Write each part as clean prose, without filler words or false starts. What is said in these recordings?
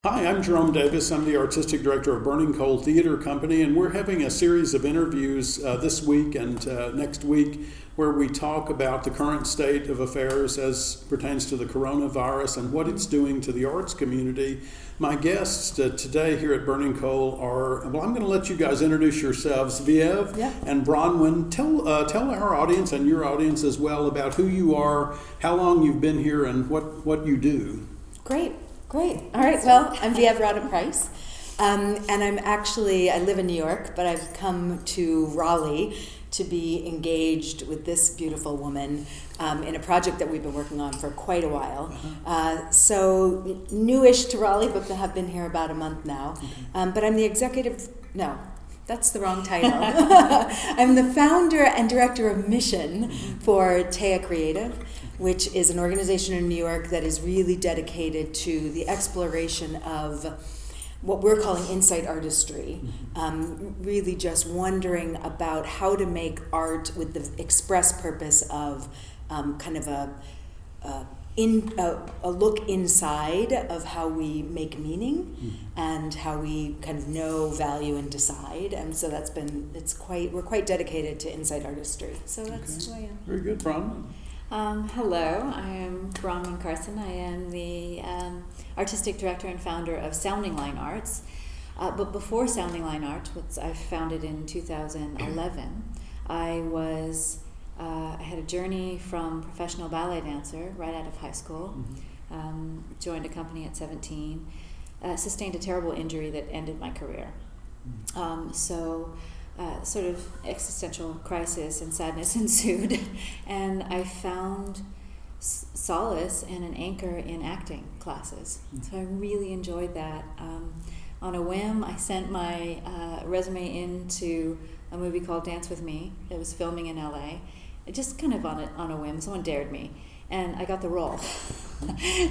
Hi, I'm Jerome Davis. I'm the Artistic Director of Burning Coal Theater Company, and we're having a series of interviews this week and next week where we talk about the current state of affairs as pertains to the coronavirus and what it's doing to the arts community. My guests today here at Burning Coal are, well, I'm going to let you guys introduce yourselves. Vieve and Bronwen, tell our audience and your audience as well about who you are, how long you've been here, and what you do. Great. All right. Well, I'm Vieve Radha Price, and I live in New York, but I've come to Raleigh to be engaged with this beautiful woman in a project that we've been working on for quite a while. So newish to Raleigh, but have been here about a month now. But I'm the executive. No. That's the wrong title. I'm the founder and director of mission for TÉA Creative, which is an organization in New York that is really dedicated to the exploration of what we're calling insight artistry. Really just wondering about how to make art with the express purpose of kind of a look inside of how we make meaning and how we kind of know, value, and decide. And so we're quite dedicated to insight artistry. So that's who I am. Very good, Bronwen. Hello, I am Bronwen Carson. I am the artistic director and founder of Sounding Line Arts. But before Sounding Line Arts, which I founded in 2011, I had a journey from professional ballet dancer right out of high school, joined a company at 17, sustained a terrible injury that ended my career. Sort of existential crisis and sadness ensued, and I found solace and an anchor in acting classes. So I really enjoyed that. On a whim, I sent my resume into a movie called Dance With Me that was filming in LA. Just kind of on a whim. Someone dared me, and I got the role.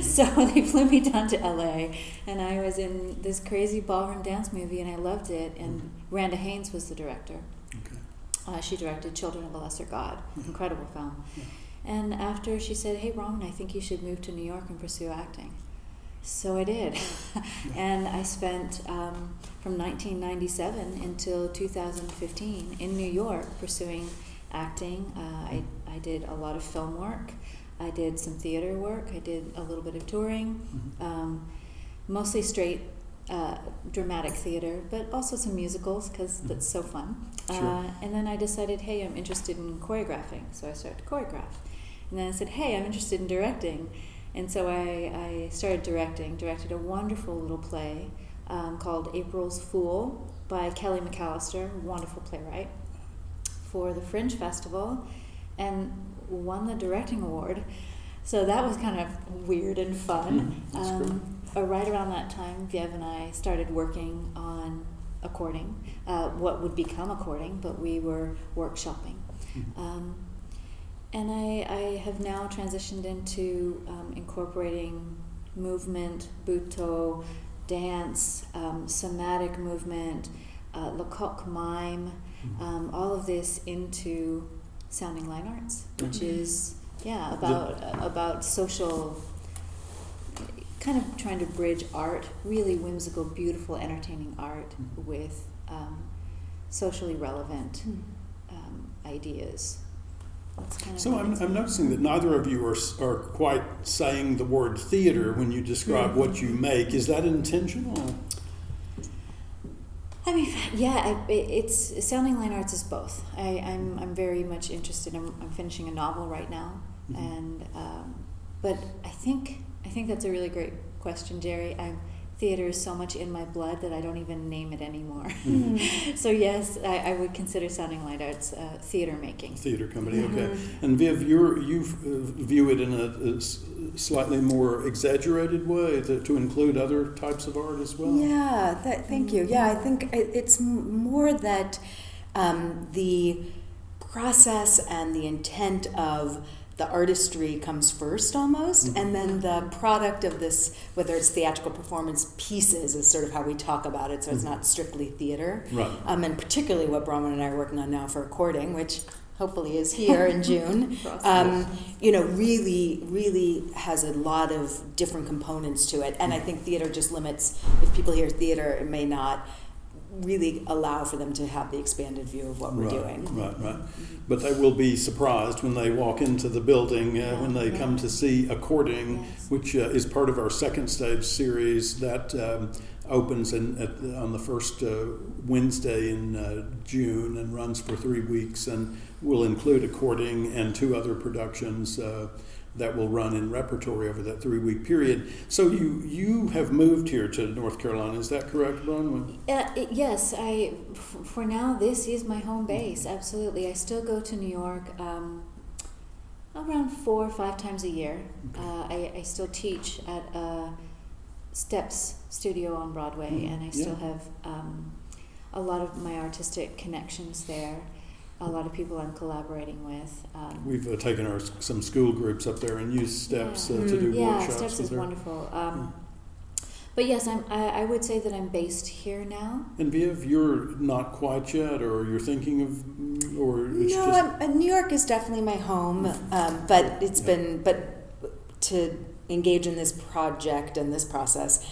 So they flew me down to LA, and I was in this crazy ballroom dance movie, and I loved it. And Randa Haynes was the director. She directed Children of a Lesser God, incredible film. And after she said, "Hey, Ron, I think you should move to New York and pursue acting." So I did. And I spent from 1997 until 2015 in New York pursuing acting. I did a lot of film work. I did some theater work. I did a little bit of touring, mostly straight dramatic theater, but also some musicals because that's so fun. Sure. And then I decided, hey, I'm interested in choreographing, so I started to choreograph. And then I said, hey, I'm interested in directing, and so I started directed a wonderful little play called April's Fool by Kelly McAllister, wonderful playwright, for the Fringe Festival, and won the directing award. So that was kind of weird and fun. Right around that time, Vieve and I started working on a courting, what would become a courting, but we were workshopping. And I have now transitioned into incorporating movement, buto, dance, somatic movement, lecoq mime, all of this into Sounding Line Arts, which is about social, kind of trying to bridge art, really whimsical, beautiful, entertaining art with socially relevant ideas. So I'm noticing that neither of you are quite saying the word theater when you describe what you make. Is that intentional? I mean, it's Sounding Line Arts is both. I'm very much interested. I'm finishing a novel right now, and but I think that's a really great question, Jerry. Theater is so much in my blood that I don't even name it anymore. So yes, I would consider Sounding Line Arts theater making. Theater company, okay. And Viv, you view it in a slightly more exaggerated way to include other types of art as well. Yeah, thank you. Yeah, I think it's more that the process and the intent of the artistry comes first almost, and then the product of this, whether it's theatrical performance pieces, is sort of how we talk about it, so it's not strictly theater. Right. And particularly what Bronwen and I are working on now for a courting, which hopefully is here in June, really has a lot of different components to it. And I think theater just limits, if people hear theater, it may not really allow for them to have the expanded view of what we're doing. Right. But they will be surprised when they walk into the building, when they come to see According, which is part of our second stage series that opens on the first Wednesday in June and runs for 3 weeks, and will include According and 2 other productions that will run in repertory over that 3-week period. So you have moved here to North Carolina, is that correct, Bronwen? Yes, for now this is my home base, absolutely. I still go to New York around 4 or 5 times a year. I still teach at a Steps studio on Broadway, and I still have a lot of my artistic connections there. A lot of people I'm collaborating with. We've taken some school groups up there and used Steps to do workshops. Yeah, Steps is wonderful. But yes, I would say that I'm based here now. And Vieve, you're not quite yet, or you're thinking of, or it's New York is definitely my home, but it's been to engage in this project and this process.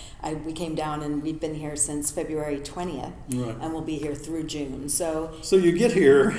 We came down and we've been here since February 20th, and we'll be here through June. So you get here,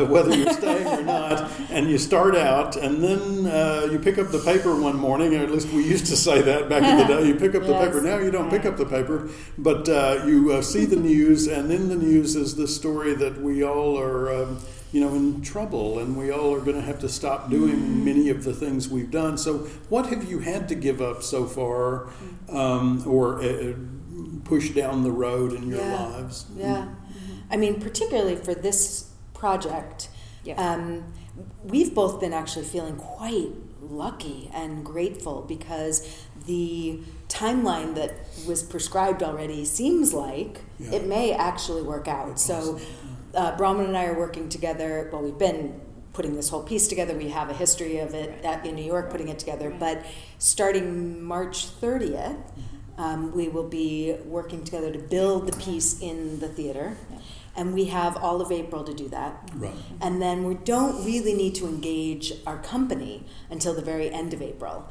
whether you're staying or not, and you start out, and then you pick up the paper one morning, or at least we used to say that back in the day. You pick up the paper. Now you don't pick up the paper, but you see the news, and in the news is the story that we all are in trouble, and we all are going to have to stop doing many of the things we've done. So what have you had to give up so far, or push down the road in your lives? I mean, particularly for this project, we've both been actually feeling quite lucky and grateful, because the timeline that was prescribed already seems like it may actually work out. So Bronwen and I are working together. Well, we've been putting this whole piece together. We have a history of it in New York, putting it together. But starting March 30th, we will be working together to build the piece in the theater. And we have all of April to do that. Right. And then we don't really need to engage our company until the very end of April.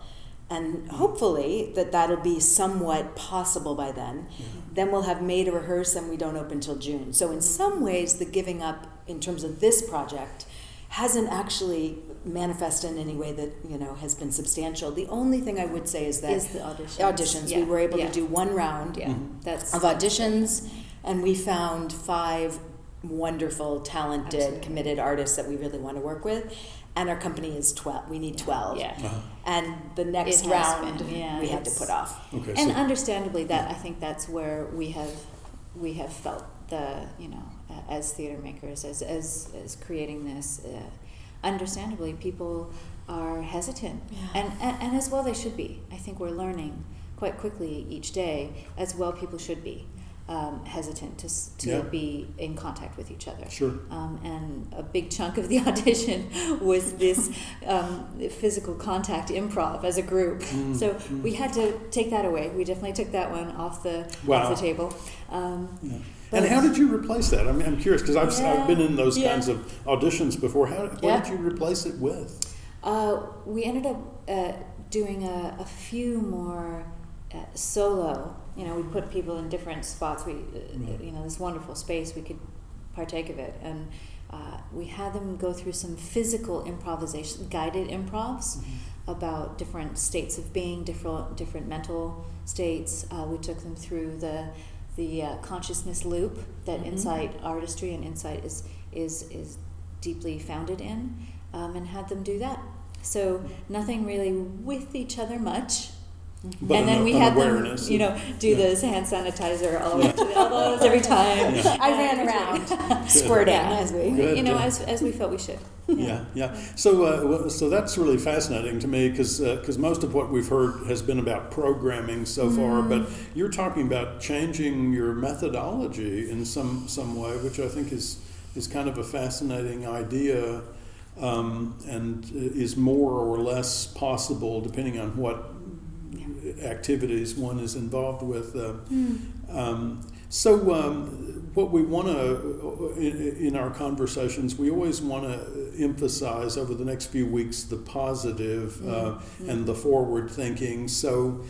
And hopefully that'll be somewhat possible by then. Then we'll have May to rehearse, and we don't open till June. So in some ways, the giving up in terms of this project hasn't actually manifested in any way that has been substantial. The only thing I would say is that the auditions. We were able to do one round of auditions, and we found 5 wonderful, talented, committed artists that we really want to work with. And our company is 12. We need 12. And the next round we had to put off. Okay, and understandably, I think that's where we have felt as theater makers, as creating this. Understandably, people are hesitant, and as well they should be. I think we're learning quite quickly each day, as well people should be. Hesitant to be in contact with each other. Sure. And a big chunk of the audition was this physical contact improv as a group. So we had to take that away. We definitely took that one off the table. And how did you replace that? I mean, I'm curious, because I've been in those kinds of auditions before. What did you replace it with? We ended up doing a few more solo. We put people in different spots. We, this wonderful space, we could partake of it, and we had them go through some physical improvisation, guided improvs about different states of being, different mental states. We took them through the consciousness loop that insight artistry and insight is deeply founded in, and had them do that. So nothing really with each other much. But and then we had them, do this hand sanitizer all the way to the elbows every time. I ran around squirting as we, as we felt we should. So that's really fascinating to me, because most of what we've heard has been about programming so far, but you're talking about changing your methodology in some way, which I think is kind of a fascinating idea, and is more or less possible depending on what activities one is involved with. So what we want to, in our conversations, we always want to emphasize over the next few weeks the positive and the forward thinking. So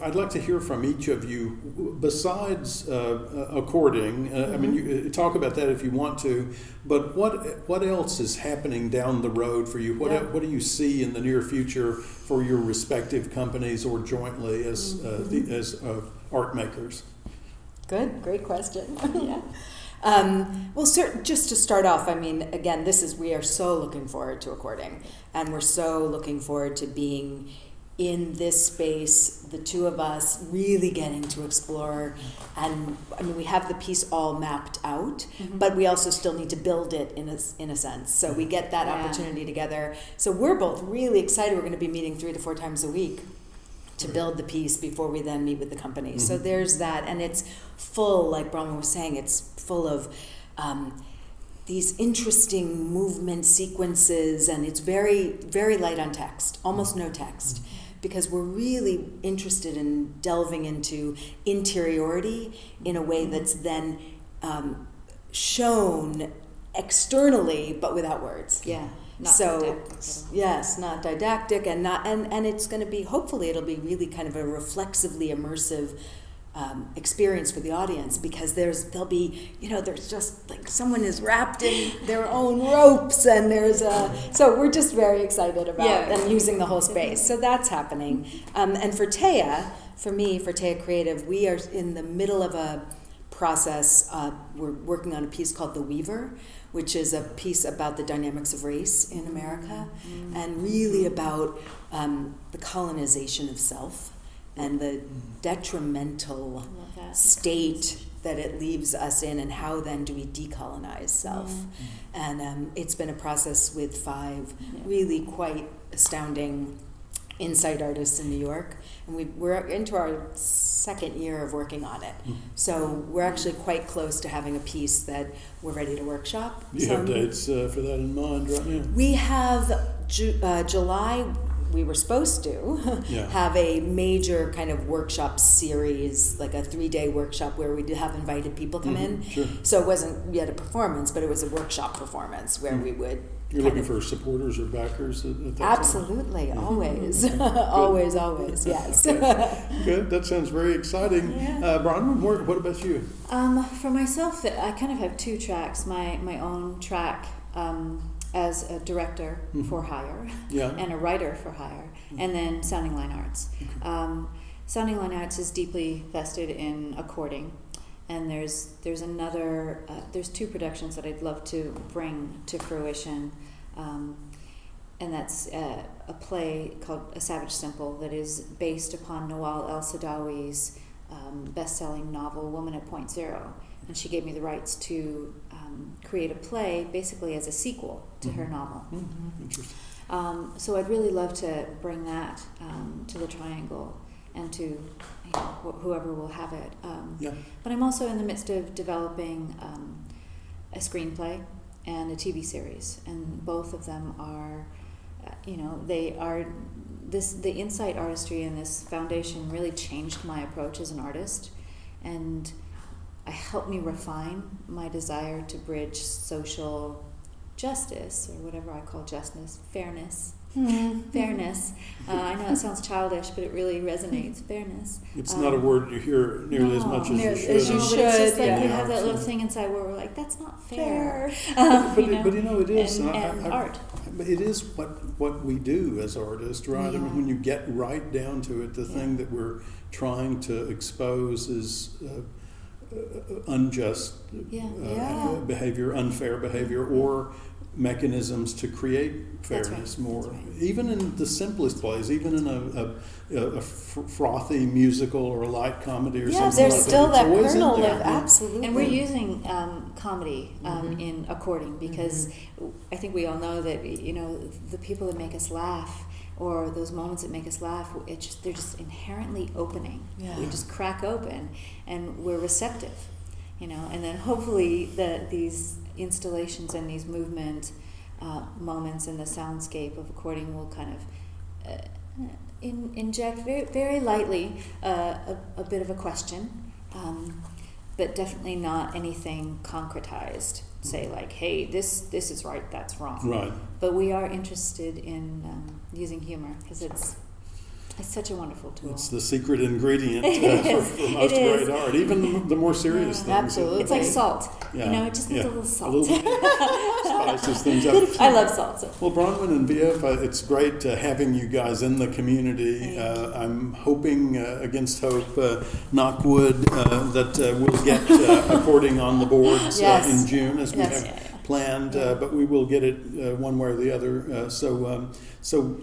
I'd like to hear from each of you. Besides according, I mean, you talk about that if you want to. But what else is happening down the road for you? What do you see in the near future for your respective companies or jointly as art makers? Good, great question. Yeah. Well, just to start off, I mean, again, we are so looking forward to According, and we're so looking forward to being in this space, the two of us really getting to explore. And I mean, we have the piece all mapped out, but we also still need to build it in a sense. So we get that opportunity together. So we're both really excited. We're going to be meeting 3 to 4 times a week to build the piece before we then meet with the company. So there's that, and it's full, like Bronwen was saying, it's full of these interesting movement sequences, and it's very, very light on text, almost no text, because we're really interested in delving into interiority in a way that's then shown externally, but without words. Yeah. Yes, not didactic, and it's going to be, hopefully it'll be really kind of a reflexively immersive experience for the audience, because there's just like someone is wrapped in their own ropes, and so we're just very excited about them using the whole space. So that's happening. And for TÉA, for TÉA Creative, we are in the middle of a process. We're working on a piece called The Weaver, which is a piece about the dynamics of race in America, and really about the colonization of self and the detrimental state that it leaves us in, and how then do we decolonize self. And it's been a process with 5 really quite astounding insight artists in New York, and we're into our 2nd year of working on it. So we're actually quite close to having a piece that we're ready to workshop. You have dates for that in mind right now? We have July. We were supposed to have a major kind of workshop series, like a 3-day workshop where we have invited people come in. Sure. So it wasn't yet a performance, but it was a workshop performance where we would. You're looking for supporters or backers at that Absolutely, time? always. always, yes. Good, that sounds very exciting. Bronwen, what about you? For myself, I kind of have 2 tracks. My own track as a director for hire and a writer for hire, and then Sounding Line Arts. Sounding Line Arts is deeply vested in According. And there's 2 productions that I'd love to bring to fruition, and that's a play called A Savage Simple that is based upon Nawal El-Saadawi's best-selling novel Woman at Point Zero, and she gave me the rights to create a play basically as a sequel to her novel. Interesting. So I'd really love to bring that to the Triangle and to whoever will have it. But I'm also in the midst of developing a screenplay and a TV series, and both of them are, the insight artistry in this foundation really changed my approach as an artist, and helped me refine my desire to bridge social justice, or whatever I call justice, fairness. Fairness. I know it sounds childish, but it really resonates. Fairness. It's not a word you hear nearly as much as you should. As you But should. it's just like you Yeah. have that little thing inside where we're like, that's not fair. But it is. And art. But it is what we do as artists, right? I mean, when you get right down to it, the thing that we're trying to expose is unjust behavior, unfair behavior, or mechanisms to create fairness more. Even in the simplest ways, even in a frothy musical or a light comedy or something there's like still that. that kernel of absolutely. And we're using comedy in According, because I think we all know that the people that make us laugh, or those moments that make us laugh, they're just inherently opening. We just crack open, and we're receptive, And then hopefully these installations and these movement moments in the soundscape of According will kind of inject very, very lightly a bit of a question, but definitely not anything concretized. Say like, hey, this is right, that's wrong. Right. But we are interested in using humor because it's such a wonderful tool. It's the secret ingredient for most It is. great art, even the more serious things. Absolutely. It's like salt. Yeah. You know, it just needs a little salt. A little spices things up. I love salt. So. Well, Bronwen and Vieve, it's great having you guys in the community. I'm hoping, against hope, knock wood, that we'll get a recording on the boards Yes. in June as we Yes. have planned, but we will get it one way or the other. So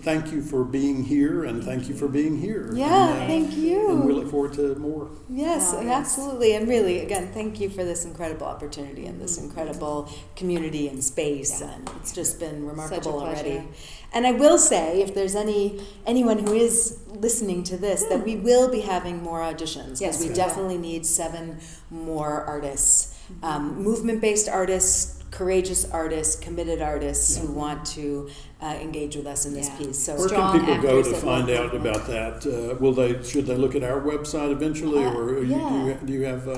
thank you for being here, and thank you for being here. Yeah, And, thank you. And we look forward to more. Yes, Oh, yes. absolutely. And really, again, thank you for this incredible opportunity and this incredible community and space. Yeah. And it's just been remarkable Such a pleasure. already. And I will say, if there's anyone who is listening to this, that we will be having more auditions, because Yes, we we definitely need 7 more artists, movement-based artists, courageous artists, committed artists who want to engage with us in this Yeah. piece. So Where Strong can people go actors to that find will- out about that? Should they look at our website eventually, or yeah. do you have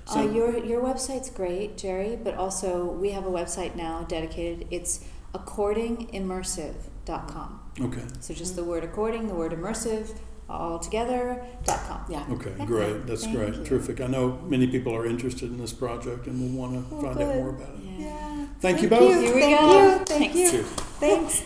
some? Your website's great, Jerry, but also we have a website now dedicated. It's accordingimmersive.com. Okay. So just the word according, the word immersive, all together.com. yeah. Okay, Yeah. great. That's Thank great. you. Terrific. I know many people are interested in this project and will want to find out good. more about it. Yeah. Thank you both. Here we Thank go. you. Thank Thanks. you. Cheers. Thanks.